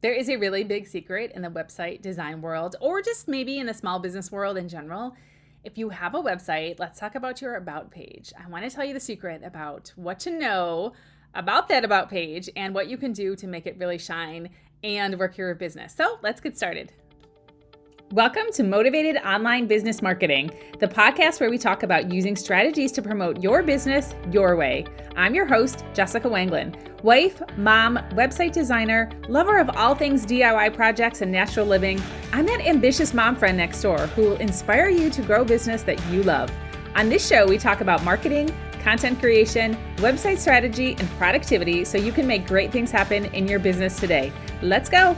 There is a really big secret in the website design world, or just maybe in the small business world in general. If you have a website, let's talk about your About page. I want to tell you the secret about what to know about that About page and what you can do to make it really shine and work your business. So let's get started. Welcome to Motivated Online Business Marketing, the podcast where we talk about using strategies to promote your business your way. I'm your host, Jessica Wangelin, wife, mom, website designer, lover of all things DIY projects and natural living. I'm that ambitious mom friend next door who will inspire you to grow business that you love. On this show, we talk about marketing, content creation, website strategy, and productivity so you can make great things happen in your business today. Let's go.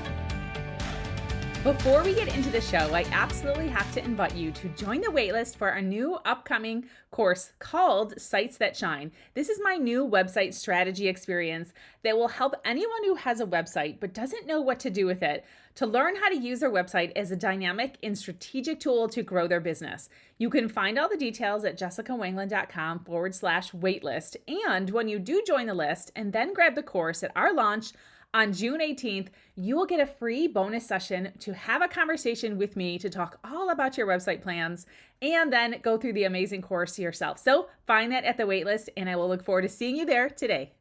Before we get into the show, I absolutely have to invite you to join the waitlist for our new upcoming course called Sites That Shine. This is my new website strategy experience that will help anyone who has a website but doesn't know what to do with it to learn how to use their website as a dynamic and strategic tool to grow their business. You can find all the details at jessicawanglin.com/waitlist. And when you do join the list and then grab the course at our launch, on June 18th, you will get a free bonus session to have a conversation with me to talk all about your website plans and then go through the amazing course yourself. So find that at the waitlist, and I will look forward to seeing you there today.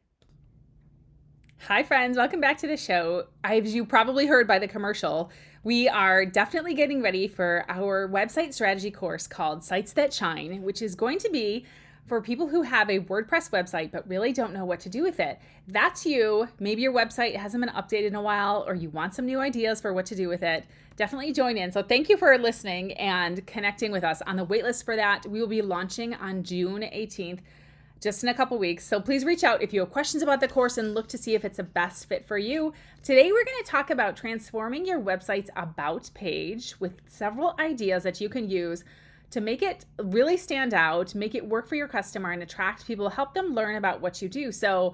Hi friends, welcome back to the show. As you probably heard by the commercial, we are definitely getting ready for our website strategy course called Sites That Shine, which is going to be for people who have a WordPress website but really don't know what to do with it. That's you. Maybe your website hasn't been updated in a while, or you want some new ideas for what to do with it. Definitely join in. So thank you for listening and connecting with us on the waitlist for that. We will be launching on June 18th, just in a couple weeks. So please reach out if you have questions about the course and look to see if it's a best fit for you. Today, we're going to talk about transforming your website's About page with several ideas that you can use to make it really stand out, make it work for your customer and attract people, help them learn about what you do. So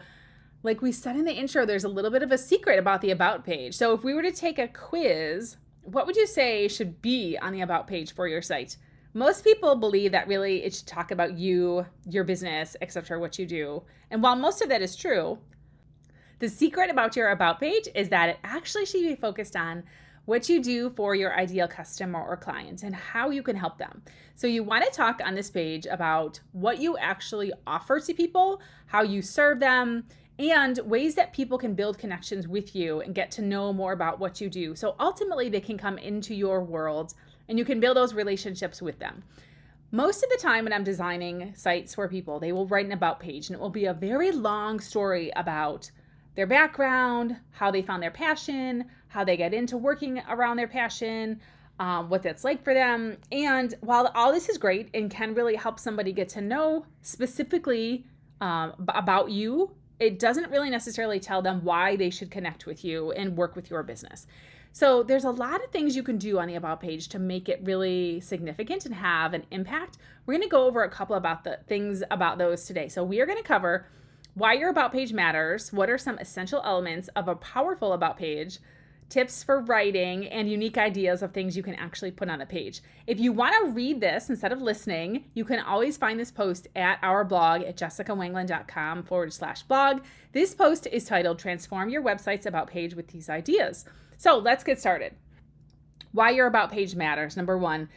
like we said in the intro, there's a little bit of a secret about the About page. So if we were to take a quiz, what would you say should be on the About page for your site? Most people believe that really it should talk about you, your business, etc., what you do. And while most of that is true, the secret about your About page is that it actually should be focused on what you do for your ideal customer or client and how you can help them. So you want to talk on this page about what you actually offer to people, how you serve them, and ways that people can build connections with you and get to know more about what you do. So ultimately they can come into your world and you can build those relationships with them. Most of the time when I'm designing sites for people, they will write an About page and it will be a very long story about their background, how they found their passion, how they get into working around their passion, what that's like for them. And while all this is great and can really help somebody get to know specifically about you, it doesn't really necessarily tell them why they should connect with you and work with your business. So there's a lot of things you can do on the About page to make it really significant and have an impact. We're going to go over a couple about the things about those today. So we are going to cover why your About page matters, what are some essential elements of a powerful About page, tips for writing, and unique ideas of things you can actually put on the page. If you want to read this instead of listening, you can always find this post at our blog at jessicawanglin.com/blog. This post is titled Transform Your Website's About page with These Ideas. So let's get started. Why your About page matters. Number one,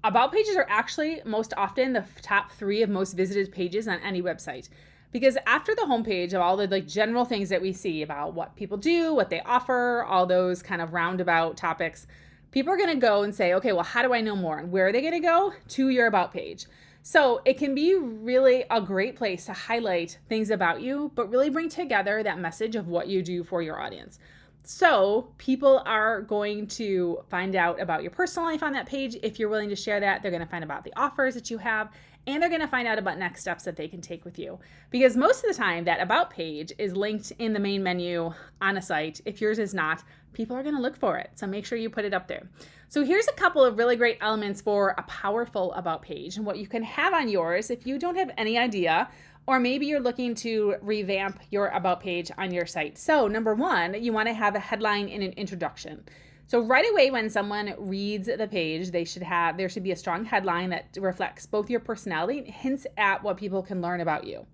About pages are actually most often the top 3 of most visited pages on any website. Because after the homepage of all the general things that we see about what people do, what they offer, all those kind of roundabout topics, people are going to go and say, okay, well, how do I know more? And where are they going to go? To your About page. So it can be really a great place to highlight things about you, but really bring together that message of what you do for your audience. So people are going to find out about your personal life on that page. If you're willing to share that, they're going to find about the offers that you have, and they're going to find out about next steps that they can take with you. Because most of the time that About page is linked in the main menu on a site. If yours is not, people are going to look for it. So make sure you put it up there. So here's a couple of really great elements for a powerful About page and what you can have on yours if you don't have any idea, or maybe you're looking to revamp your About page on your site. So number one, you want to have a headline and an introduction. So right away when someone reads the page, there should be a strong headline that reflects both your personality and hints at what people can learn about you.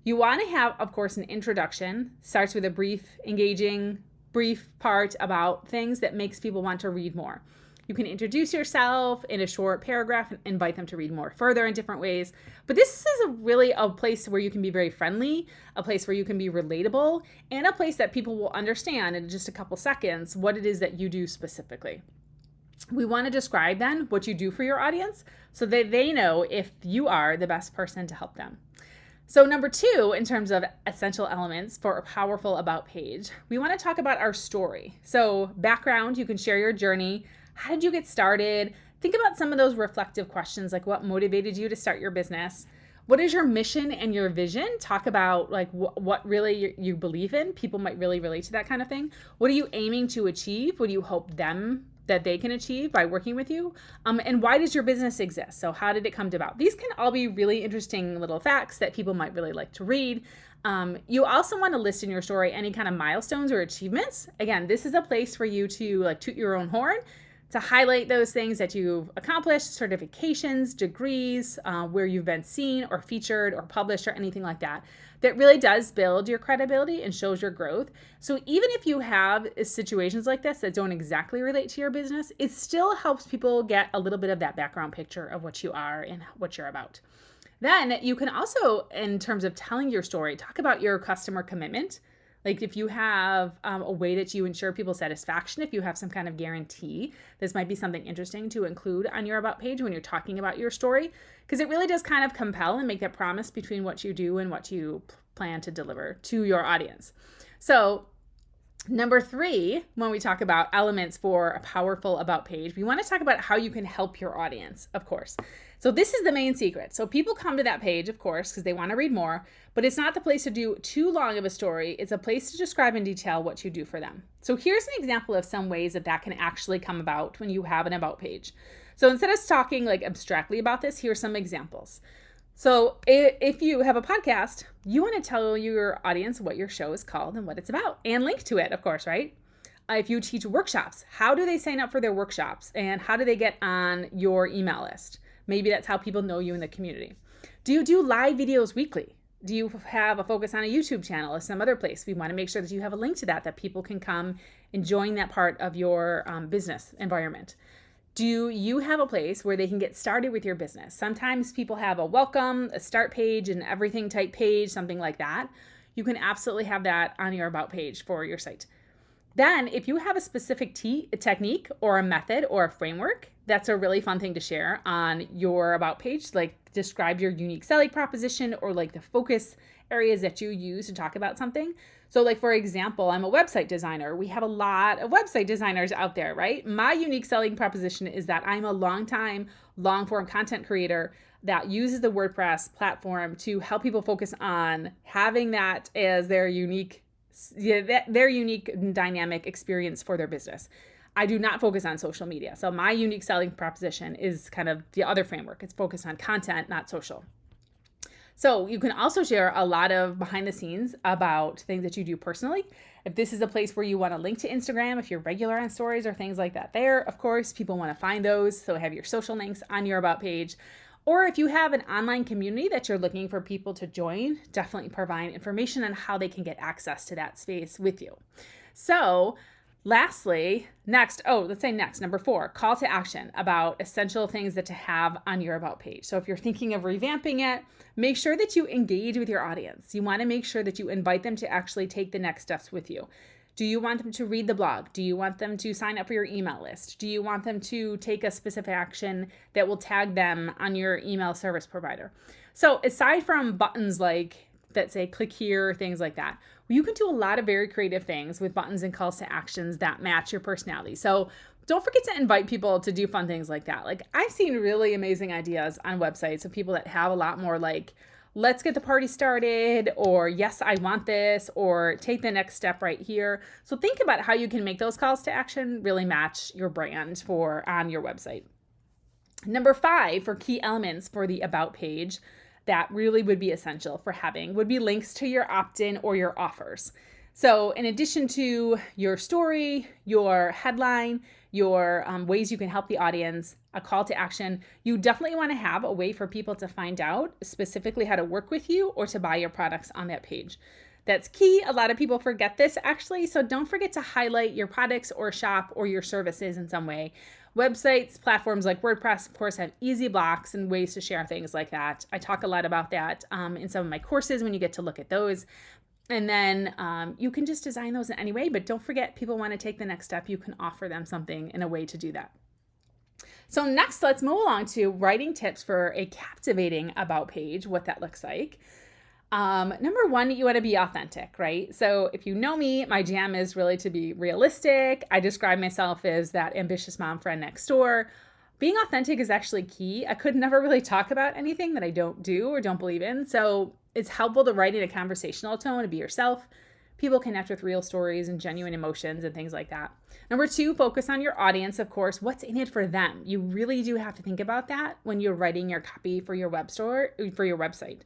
You want to have, of course, an introduction, starts with a brief, engaging brief part about things that makes people want to read more. You can introduce yourself in a short paragraph and invite them to read more further in different ways. But this is really a place where you can be very friendly, a place where you can be relatable, and a place that people will understand in just a couple seconds what it is that you do specifically. We want to describe then what you do for your audience so that they know if you are the best person to help them. So number 2, in terms of essential elements for a powerful about page, we want to talk about our story. So background, you can share your journey. How did you get started? Think about some of those reflective questions, like what motivated you to start your business? What is your mission and your vision? Talk about like what really you believe in. People might really relate to that kind of thing. What are you aiming to achieve? What do you hope that they can achieve by working with you? And why does your business exist? So how did it come about? These can all be really interesting little facts that people might really like to read. You also want to list in your story any kind of milestones or achievements. Again, this is a place for you to like toot your own horn, to highlight those things that you've accomplished, certifications, degrees, where you've been seen or featured or published or anything like that. That really does build your credibility and shows your growth. So even if you have situations like this that don't exactly relate to your business, it still helps people get a little bit of that background picture of what you are and what you're about. Then you can also, in terms of telling your story, talk about your customer commitment. Like if you have a way that you ensure people's satisfaction, if you have some kind of guarantee, this might be something interesting to include on your about page when you're talking about your story, because it really does kind of compel and make that promise between what you do and what you plan to deliver to your audience. So number 3, when we talk about elements for a powerful about page, we want to talk about how you can help your audience, of course. So this is the main secret. So people come to that page, of course, because they want to read more, but it's not the place to do too long of a story. It's a place to describe in detail what you do for them. So here's an example of some ways that can actually come about when you have an about page. So instead of talking like abstractly about this, here's some examples. So if you have a podcast, you want to tell your audience what your show is called and what it's about and link to it, of course, right? If you teach workshops, how do they sign up for their workshops and how do they get on your email list? Maybe that's how people know you in the community. Do you do live videos weekly? Do you have a focus on a YouTube channel or some other place? We want to make sure that you have a link to that people can come and join that part of your business environment. Do you have a place where they can get started with your business? Sometimes people have a welcome, a start page, an everything type page, something like that. You can absolutely have that on your about page for your site. Then if you have a specific technique or a method or a framework, that's a really fun thing to share on your about page, like describe your unique selling proposition or like the focus areas that you use to talk about something. So like, for example, I'm a website designer. We have a lot of website designers out there, right? My unique selling proposition is that I'm a long form content creator that uses the WordPress platform to help people focus on having that as their unique dynamic experience for their business. I do not focus on social media. So my unique selling proposition is kind of the other framework. It's focused on content, not social. So you can also share a lot of behind the scenes about things that you do personally. If this is a place where you want to link to Instagram, if you're regular on stories or things like that there, of course, people want to find those. So have your social links on your about page. Or if you have an online community that you're looking for people to join, definitely provide information on how they can get access to that space with you. So lastly, next, number 4, call to action about essential things that to have on your about page. So if you're thinking of revamping it, make sure that you engage with your audience. You want to make sure that you invite them to actually take the next steps with you. Do you want them to read the blog? Do you want them to sign up for your email list? Do you want them to take a specific action that will tag them on your email service provider? So aside from buttons like that say click here, things like that, you can do a lot of very creative things with buttons and calls to actions that match your personality. So don't forget to invite people to do fun things like that. Like I've seen really amazing ideas on websites of people that have a lot more like, let's get the party started, or yes, I want this, or take the next step right here. So think about how you can make those calls to action really match your brand on your website. Number 5 for key elements for the about page that really would be essential for having would be links to your opt-in or your offers. So in addition to your story, your headline, your ways you can help the audience, a call to action, you definitely want to have a way for people to find out specifically how to work with you or to buy your products on that page. That's key. A lot of people forget this actually. So don't forget to highlight your products or shop or your services in some way. Websites, platforms like WordPress, of course, have easy blocks and ways to share things like that. I talk a lot about that in some of my courses when you get to look at those. And then you can just design those in any way, but don't forget, people want to take the next step. You can offer them something in a way to do that. So next, let's move along to writing tips for a captivating about page, what that looks like. Number one, you want to be authentic, right? So if you know me, my jam is really to be realistic. I describe myself as that ambitious mom friend next door. Being authentic is actually key. I could never really talk about anything that I don't do or don't believe in. So it's helpful to write in a conversational tone and be yourself. People connect with real stories and genuine emotions and things like that. Number two, focus on your audience, of course. What's in it for them? You really do have to think about that when you're writing your copy for your website.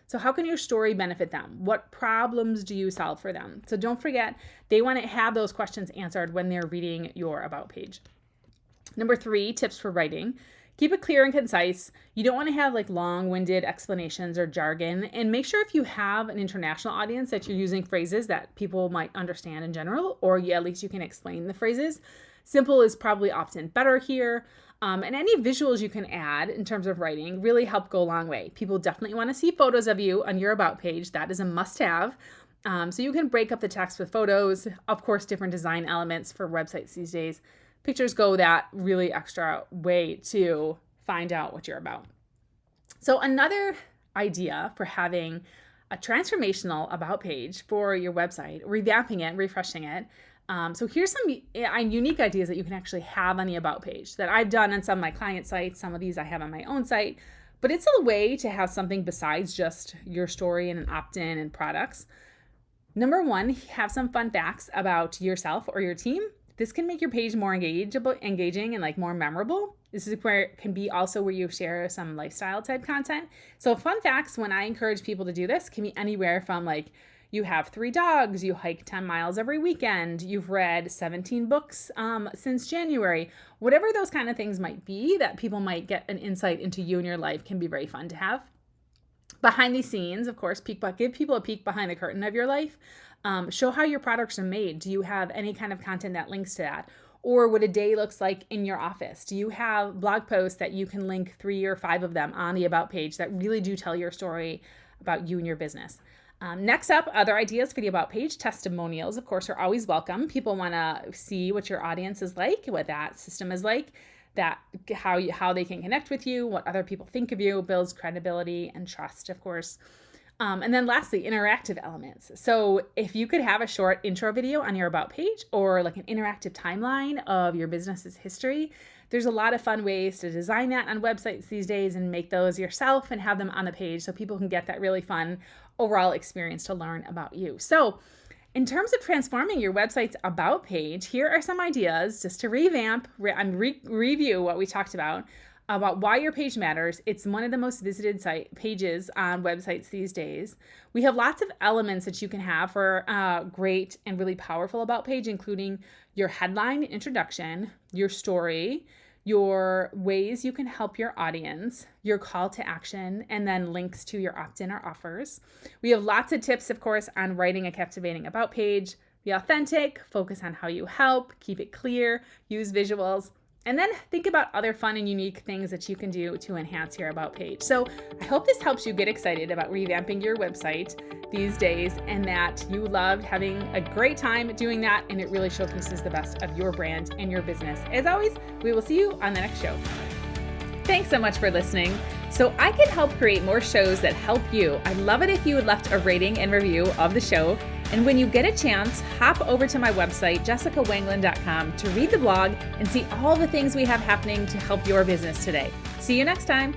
So how can your story benefit them? What problems do you solve for them? So don't forget, they want to have those questions answered when they're reading your about page. Number three, tips for writing. Keep it clear and concise. You don't want to have like long-winded explanations or jargon. And make sure if you have an international audience that you're using phrases that people might understand in general, or at least you can explain the phrases. Simple is probably often better here. And any visuals you can add in terms of writing really help go a long way. People definitely want to see photos of you on your about page. That is a must-have. So you can break up the text with photos. Of course, different design elements for websites these days. Pictures go that really extra way to find out what you're about. So another idea for having a transformational about page for your website, revamping it, refreshing it. So here's some unique ideas that you can actually have on the about page that I've done on some of my client sites. Some of these I have on my own site, but it's a way to have something besides just your story and an opt-in and products. Number one, have some fun facts about yourself or your team. This can make your page more engaging and like more memorable. This is where it can be also where you share some lifestyle type content. So fun facts, when I encourage people to do this, can be anywhere from like, you have 3 dogs, you hike 10 miles every weekend, you've read 17 books since January. Whatever those kind of things might be that people might get an insight into you and your life can be very fun to have. Behind the scenes, of course, give people a peek behind the curtain of your life. Show how your products are made. Do you have any kind of content that links to that? Or what a day looks like in your office? Do you have blog posts that you can link 3 or 5 of them on the about page that really do tell your story about you and your business? Next up, other ideas for the about page. Testimonials, of course, are always welcome. People want to see what your audience is like, what that system is like, that how they can connect with you, what other people think of you, builds credibility and trust, of course. And then lastly, interactive elements. So if you could have a short intro video on your about page or like an interactive timeline of your business's history, there's a lot of fun ways to design that on websites these days and make those yourself and have them on the page so people can get that really fun overall experience to learn about you. So in terms of transforming your website's about page, here are some ideas just to revamp and review what we talked about why your page matters. It's one of the most visited pages on websites these days. We have lots of elements that you can have for a great and really powerful about page, including your headline, introduction, your story, your ways you can help your audience, your call to action, and then links to your opt-in or offers. We have lots of tips, of course, on writing a captivating about page. Be authentic, focus on how you help, keep it clear, use visuals, and then think about other fun and unique things that you can do to enhance your about page. So I hope this helps you get excited about revamping your website these days and that you loved having a great time doing that, and it really showcases the best of your brand and your business. As always, we will see you on the next show. Thanks so much for listening. So I can help create more shows that help you. I'd love it if you had left a rating and review of the show. And when you get a chance, hop over to my website, jessicawangelin.com, to read the blog and see all the things we have happening to help your business today. See you next time.